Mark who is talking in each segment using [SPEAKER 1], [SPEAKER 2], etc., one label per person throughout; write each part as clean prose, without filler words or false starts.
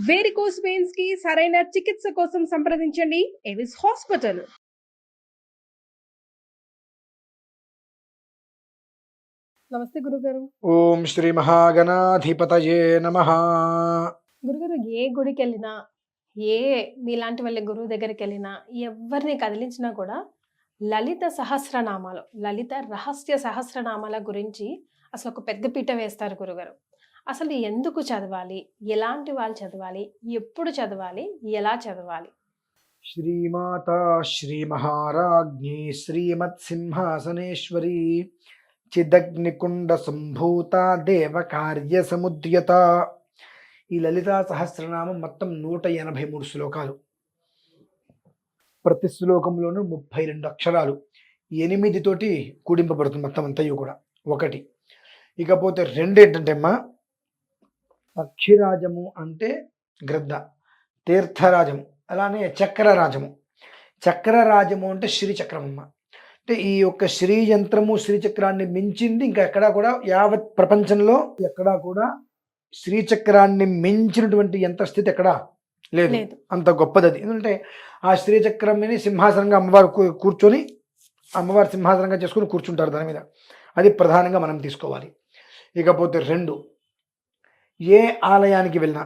[SPEAKER 1] Varicose veins కి సరైన చికిత్స కోసం సంప్రదించండి ఎవిస్ హాస్పిటల్. నమస్తే గురుగారు.
[SPEAKER 2] ఓం శ్రీ మహాగణాధిపతయే నమః.
[SPEAKER 1] గురుగారు, ఏ గుడికి వెళ్ళినా, ఏ మీలాంటి వాళ్ళ గురువు దగ్గరికి వెళ్ళినా, ఎవరిని కదిలించినా కూడా లలిత సహస్రనామాలు, లలిత రహస్య సహస్రనామాల గురించి అసలు ఒక పెద్ద పీట వేస్తారు గురుగారు. అసలు ఎందుకు చదవాలి, ఎలాంటి వాళ్ళు చదవాలి, ఎప్పుడు చదవాలి, ఎలా చదవాలి?
[SPEAKER 2] శ్రీమాత శ్రీ మహారాజ్ఞి శ్రీమత్సింహాసనేశ్వరి చిదగ్నికుండ సంభూత దేవ కార్య సముద్యత. ఈ లలితా సహస్రనామం మొత్తం 183 శ్లోకాలు. ప్రతి శ్లోకంలోనూ 32 అక్షరాలు, 8 తోటి కూడింపబడుతుంది మొత్తం అంతయు కూడా. ఒకటి. ఇకపోతే 2 ఏంటంటే అమ్మా, పక్షిరాజము అంటే గ్రద్ద, తీర్థరాజము అలానే చక్రరాజము. చక్రరాజము అంటే శ్రీచక్రమమ్మ. అంటే ఈ యొక్క శ్రీ యంత్రము శ్రీచక్రాన్ని మించింది ఇంకా ఎక్కడా కూడా యావత్ ప్రపంచంలో ఎక్కడా కూడా శ్రీచక్రాన్ని మించినటువంటి యంత్రస్థితి ఎక్కడా లేదు. అంత గొప్పది అది. ఎందుకంటే ఆ శ్రీచక్రంని సింహాసనంగా అమ్మవారు కూర్చొని, అమ్మవారు సింహాసనంగా చేసుకుని కూర్చుంటారు దాని మీద. అది ప్రధానంగా మనం తీసుకోవాలి. ఇకపోతే 2, ఏ ఆలయానికి వెళ్ళినా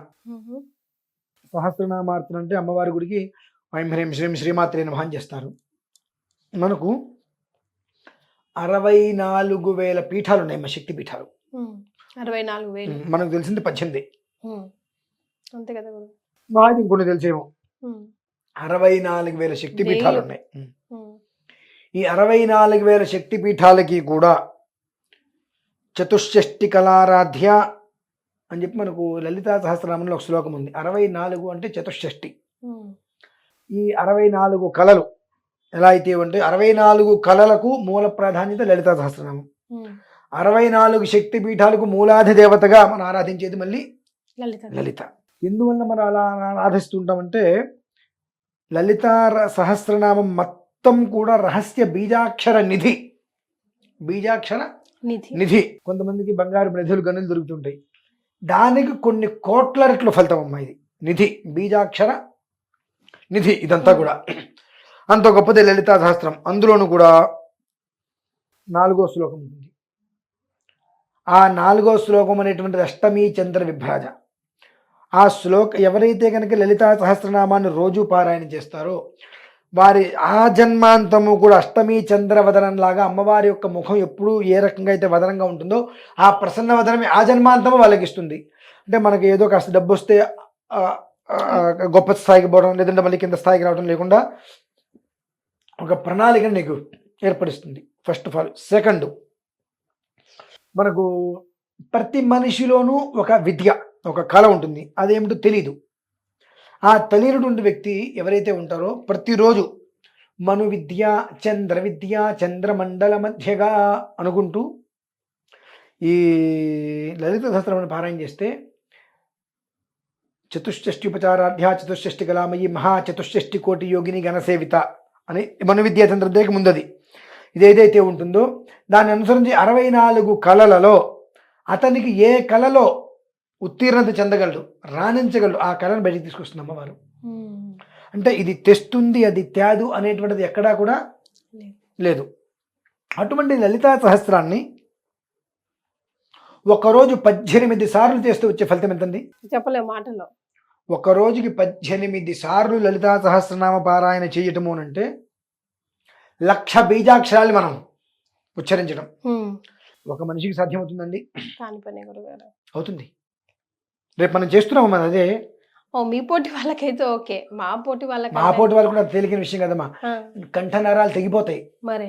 [SPEAKER 2] సహస్రనామార్చన అంటే అమ్మవారి గుడికి ఐం హ్రీం శ్రీం శ్రీమాత్రే నమః అని చేస్తారు. మనకు 64,000 పీఠాలు ఉన్నాయి, మా శక్తి పీఠాలు.
[SPEAKER 1] 64,000
[SPEAKER 2] మనకు తెలిసింది 18.
[SPEAKER 1] అంతే కదా,
[SPEAKER 2] మాది ఇంకొన్ని తెలిసేమో. 64,000 శక్తి పీఠాలు ఉన్నాయి. ఈ 64,000 శక్తి పీఠాలకి కూడా చతుషష్టి కళారాధ్య అని చెప్పి మనకు లలితా సహస్రనామంలో ఒక శ్లోకం ఉంది. 64 అంటే చతుషష్టి. ఈ 64 కళలు ఎలా అయితే అంటే 64 కళలకు మూల ప్రాధాన్యత లలితా సహస్రనామం. 64 శక్తి పీఠాలకు మూలాది దేవతగా మనం ఆరాధించేది మళ్ళీ లలిత. ఎందువల్ల మనం అలా ఆరాధిస్తుంటామంటే లలితా సహస్రనామం మొత్తం కూడా రహస్య బీజాక్షర నిధి. బీజాక్షర నిధి. కొంతమందికి బంగారు నిధులు గనులు దొరుకుతుంటాయి, దానికి కొన్ని కోట్ల రెట్లు ఫలితం అమ్మా ఇది. నిధి, బీజాక్షర నిధి, ఇదంతా కూడా అంత గొప్పది లలితా సహస్రం. అందులోనూ కూడా 4వ శ్లోకం ఉంటుంది. ఆ 4వ శ్లోకం అనేటువంటిది అష్టమి చంద్ర విభ్రాజ. ఆ ఎవరైతే కనుక లలితా సహస్రనామాన్ని రోజు పారాయణ చేస్తారో వారి ఆ జన్మాంతము కూడా అష్టమి చంద్ర వదనంలాగా అమ్మవారి యొక్క ముఖం ఎప్పుడు ఏ రకంగా అయితే వదనంగా ఉంటుందో ఆ ప్రసన్న వదనం ఆ జన్మాంతము వాళ్ళకి ఇస్తుంది. అంటే మనకి ఏదో కాస్త డబ్బు వస్తే గొప్ప స్థాయికి పోవడం, లేదంటే మళ్ళీ కింద స్థాయికి రావడం లేకుండా ఒక ప్రణాళికను నీకు ఏర్పరుస్తుంది. First of all. సెకండ్, మనకు ప్రతి మనిషిలోనూ ఒక విద్య, ఒక కళ ఉంటుంది. అదేమిటో తెలీదు. ఆ తెలియనటువంటి వ్యక్తి ఎవరైతే ఉంటారో ప్రతిరోజు మను విద్య, చంద్ర విద్య, చంద్రమండల మధ్యగా అనుకుంటూ ఈ లలిత సహస్రనామాన్ని పారాయణ చేస్తే చతుషష్టిపచారాధ్యా చతుషష్టి కళామయి మహాచతుషష్టి కోటి యోగిని గణసేవిత అని మను విద్యా చంద్రదేకి ముందది. ఇదేదైతే ఉంటుందో దాన్ని అనుసరించి 64 కళలలో అతనికి ఏ కళలో ఉత్తీర్ణత చెందగలడు, రాణించగలడు, ఆ కళను బయటికి తీసుకొస్తుంది అమ్మవారు. అంటే ఇది తెస్తుంది, అది త్యాదు అనేటువంటిది ఎక్కడా కూడా లేదు. అటువంటి లలితా సహస్రాన్ని ఒకరోజు 18 సార్లు చేస్తూ వచ్చే ఫలితం ఎంతండి
[SPEAKER 1] చెప్పలే మాటలో.
[SPEAKER 2] ఒక రోజుకి 18 సార్లు లలితా సహస్రనామ పారాయణ చేయటము అంటే 1,00,000 బీజాక్షరాలు మనం ఉచ్చరించడం ఒక మనిషికి సాధ్యమవుతుందండి? అవుతుంది. రేపు మనం చేస్తున్నాం మన అదే.
[SPEAKER 1] మీ పోటీ వాళ్ళకైతే ఓకే, మా పోటీ
[SPEAKER 2] వాళ్ళకు కూడా తేలికైన విషయం కదమ్మా. కంఠనరాలు తెగిపోతాయి.
[SPEAKER 1] మరి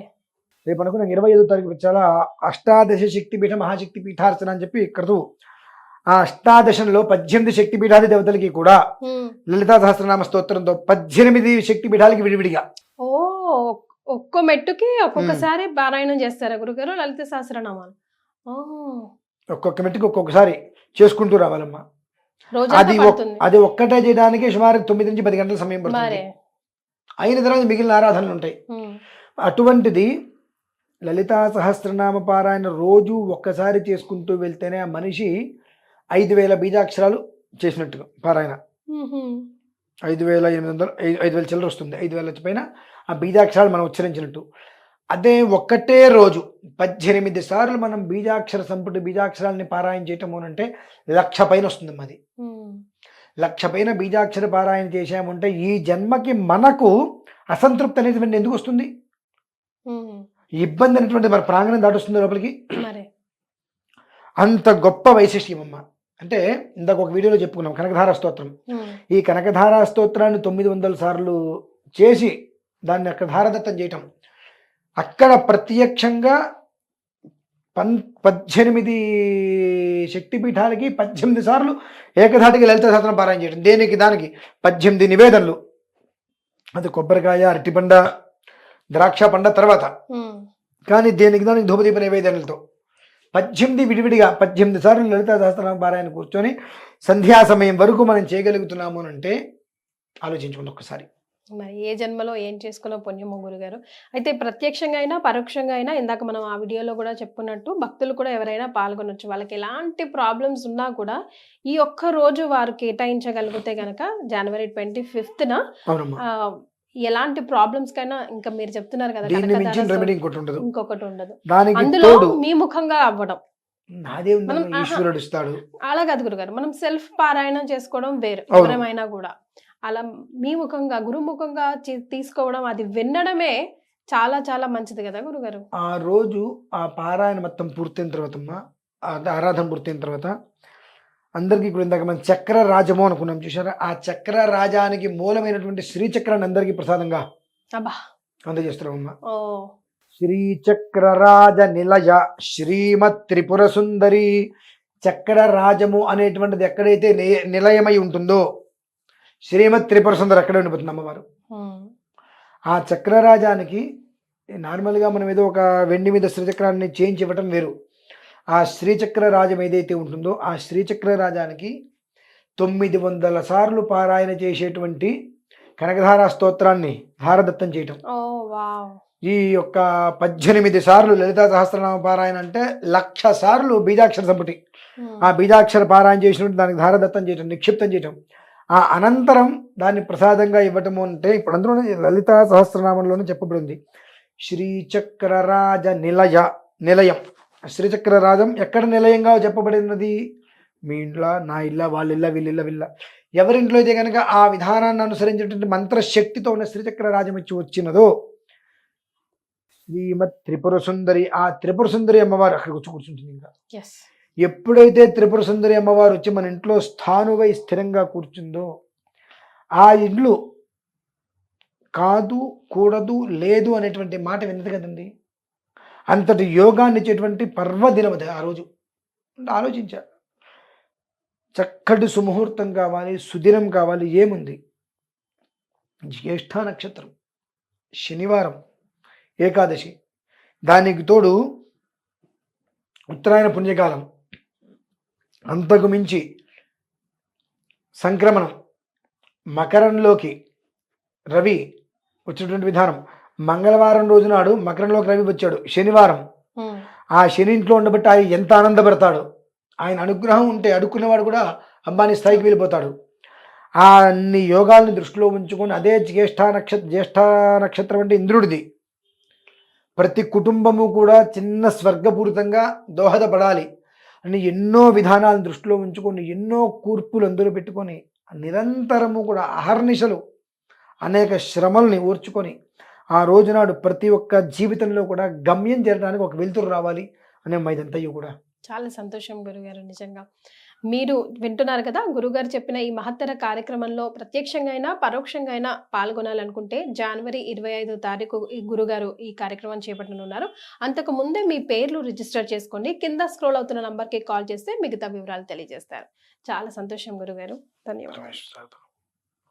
[SPEAKER 2] రేపు అనుకున్న 25వ తారీఖు చాలా అష్టాదశ శక్తిపీఠ మహాశక్తి పీఠార్చన అని చెప్పి ఇక్కడ ఆ అష్టాదశంలో 18 శక్తిపీఠాది దేవతలకి కూడా లలితా సహస్రనామ స్తోత్రంతో 18 శక్తిపీఠాలకి విడివిడిగా
[SPEAKER 1] ఒక్కో మెట్టుకి ఒక్కొక్కసారి పారాయణం చేస్తారా గురుగారు లలిత సహస్రనామాలు?
[SPEAKER 2] ఒక్కొక్క మెట్టుకి ఒక్కొక్కసారి చేసుకుంటూ రావాలమ్మా. అది ఒక్కటే చేయడానికి సుమారు 9 నుంచి 10 గంటల సమయం పడుతుంది. అయిన తర్వాత మిగిలిన ఆరాధనలు ఉంటాయి. అటువంటిది లలితా సహస్రనామ పారాయణ రోజు ఒక్కసారి చేసుకుంటూ వెళ్తేనే ఆ మనిషి 5,000 బీజాక్షరాలు చేసినట్టుగా పారాయణ. 5800 5000 చిల్లర వస్తుంది. 5000 పైన ఆ బీజాక్షరాలు మనం ఉచ్చరించినట్టు. అదే ఒక్కటే రోజు 18 సార్లు మనం బీజాక్షర సంపుటి బీజాక్షరాలని పారాయణ చేయటం అంటే 1,00,000 పైన వస్తుందమ్మా అది. 1,00,000 పైన బీజాక్షర పారాయణ చేశామంటే ఈ జన్మకి మనకు అసంతృప్తి అనేటువంటి ఎందుకు వస్తుంది? ఇబ్బంది అనేటువంటి మన ప్రాంగణం దాటొస్తుంది లోపలికి. అంత గొప్ప వైశిష్ట్యం అమ్మ. అంటే ఇందాక ఒక వీడియోలో చెప్పుకున్నాం కనకధార స్తోత్రం. ఈ కనకధార స్తోత్రాన్ని 900 సార్లు చేసి దాన్ని అక్కడ ధారదత్తం చేయటం, అక్కడ ప్రత్యక్షంగా 18 శక్తిపీఠాలకి 18 సార్లు ఏకధాటికి లలిత సహస్రం పారాయణ చేయడం. దేనికి దానికి 18 నివేదనలు. అది కొబ్బరికాయ, అరటిపండ, ద్రాక్ష పండ తర్వాత, కానీ దేనికి దానికి ధూపదీప నివేదనలతో 18 విడివిడిగా 18 సార్లు లలిత సహస్రనామ పారాయణ కూర్చొని సంధ్యా సమయం వరకు మనం చేయగలుగుతున్నాము అంటే ఆలోచించుకోండి ఒక్కసారి.
[SPEAKER 1] మరి ఏ జన్మలో ఏం చేసుకున్న పుణ్యమో గురుగారు. అయితే ప్రత్యక్షంగా అయినా పరోక్షంగా అయినా ఇందాక మనం ఆ వీడియోలో కూడా చెప్పుకున్నట్టు భక్తులు కూడా ఎవరైనా పాల్గొనొచ్చు. వాళ్ళకి ఎలాంటి ప్రాబ్లమ్స్ ఉన్నా కూడా ఈ ఒక్క రోజు వారు కేటాయించగలిగితే గనక జనవరి 25న ఎలాంటి ప్రాబ్లమ్స్ కైనా ఇంకా మీరు చెప్తున్నారు కదా ఇంకొకటి ఉండదు. అందులో మీ ముఖంగా అవ్వడం అలా కాదు గురుగారు. మనం సెల్ఫ్ పారాయణం చేసుకోవడం వేరు, ఎవరైనా కూడా అలా మీ ముఖంగా గురుముఖంగా తీసుకోవడం, అది వినడమే చాలా చాలా మంచిది కదా గురుగారు.
[SPEAKER 2] ఆ రోజు ఆ పారాయణ మొత్తం పూర్తయిన తర్వాత ఆరాధన పూర్తయిన తర్వాత అందరికీ ఇప్పుడు ఇందాక మనం చక్ర రాజము అనుకున్నాం చూసారా, ఆ చక్ర రాజానికి మూలమైనటువంటి శ్రీచక్రాన్ని అందరికీ ప్రసాదంగా అందజేస్తున్నామమ్మా. శ్రీచక్ర రాజ నిలయ శ్రీమత్ త్రిపుర సుందరి. చక్ర రాజము అనేటువంటిది ఎక్కడైతే నిలయమై ఉంటుందో శ్రీమత్ త్రిపుర సుందరి అక్కడే ఉండిపోతుంది అమ్మవారు. ఆ చక్రరాజానికి నార్మల్గా మనం ఏదో ఒక వెండి మీద శ్రీచక్రాన్ని చేయించి ఇవ్వటం వేరు. ఆ శ్రీచక్ర రాజం ఏదైతే ఉంటుందో ఆ శ్రీచక్ర రాజానికి 900 సార్లు పారాయణ చేసేటువంటి కనకధార స్తోత్రాన్ని ధారదత్తం చేయటం. ఈ యొక్క 18 సార్లు లలితా సహస్రనామ పారాయణ అంటే 1,00,000 సార్లు బీజాక్షర సంపుటి ఆ బీజాక్షర పారాయణ చేసినట్టు దానికి ధారదత్తం చేయటం, నిక్షిప్తం చేయటం. ఆ అనంతరం దాన్ని ప్రసాదంగా ఇవ్వటము అంటే ఇప్పుడు అందులోనే లలితా సహస్రనామంలోనే చెప్పబడింది శ్రీచక్రరాజ నిలయం. శ్రీచక్రరాజం ఎక్కడ నిలయంగా చెప్పబడినది? మీ ఇంట్లో, నా ఇళ్ళ, వాళ్ళ ఇళ్ళ, వీళ్ళ ఎవరింట్లో అయితే కనుక ఆ విధానాన్ని అనుసరించేటువంటి మంత్రశక్తితో ఉన్న శ్రీచక్రరాజం ఇచ్చి వచ్చినదో శ్రీమత్ త్రిపుర సుందరి. ఆ త్రిపుర సుందరి అమ్మవారు అక్కడికి వచ్చి కూర్చుంటుంది. ఇంకా ఎప్పుడైతే త్రిపుర సుందరి అమ్మవారు వచ్చి మన ఇంట్లో స్థానువై స్థిరంగా కూర్చుందో ఆ ఇల్లు కాదు, కూడదు, లేదు అనేటువంటి మాట విన్నది కదండి. అంతటి యోగాన్ని ఇచ్చేటువంటి పర్వదినం అది. ఆ రోజు ఆలోచించా, చక్కటి సుముహూర్తం కావాలి, సుదినం కావాలి. ఏముంది? జ్యేష్ఠ నక్షత్రం, శనివారం, ఏకాదశి, దానికి తోడు ఉత్తరాయణ పుణ్యకాలం, అంతకు మించి సంక్రమణం, మకరంలోకి రవి వచ్చినటువంటి విధానం. మంగళవారం రోజు నాడు మకరంలోకి రవి వచ్చాడు, శనివారం. ఆ శని ఇంట్లో ఉండబట్టి ఆయన ఎంత ఆనందపడతాడు. ఆయన అనుగ్రహం ఉంటే అడుక్కునేవాడు కూడా అంబానీ స్థాయికి వెళ్ళిపోతాడు. ఆ అన్ని యోగాలను దృష్టిలో ఉంచుకొని అదే జ్యేష్ఠ నక్షత్రం అంటే ఇంద్రుడిది. ప్రతి కుటుంబము కూడా చిన్న స్వర్గపూరితంగా దోహదపడాలి అని ఎన్నో విధానాలను దృష్టిలో ఉంచుకొని ఎన్నో కూర్పులు అందులో పెట్టుకొని నిరంతరము కూడా అహర్నిశలు అనేక శ్రమల్ని ఓర్చుకొని ఆ రోజునాడు ప్రతి ఒక్క జీవితంలో కూడా గమ్యం చేరడానికి ఒక వెలుతురు రావాలి అనే మైదంతయ్య కూడా.
[SPEAKER 1] చాలా సంతోషం గురుగారు. నిజంగా మీరు వింటున్నారు కదా, గురుగారు చెప్పిన ఈ మహత్తర కార్యక్రమంలో ప్రత్యక్షంగా అయినా పరోక్షంగా అయినా పాల్గొనాలనుకుంటే జనవరి 25వ తారీఖు ఈ గురుగారు ఈ కార్యక్రమం చేపట్టనున్నారు. అంతకు ముందే మీ పేర్లు రిజిస్టర్ చేసుకోండి. కింద స్క్రోల్ అవుతున్న నంబర్కి కాల్ చేస్తే మిగతా వివరాలు తెలియజేస్తారు. చాలా సంతోషం గురుగారు. ధన్యవాదాలు.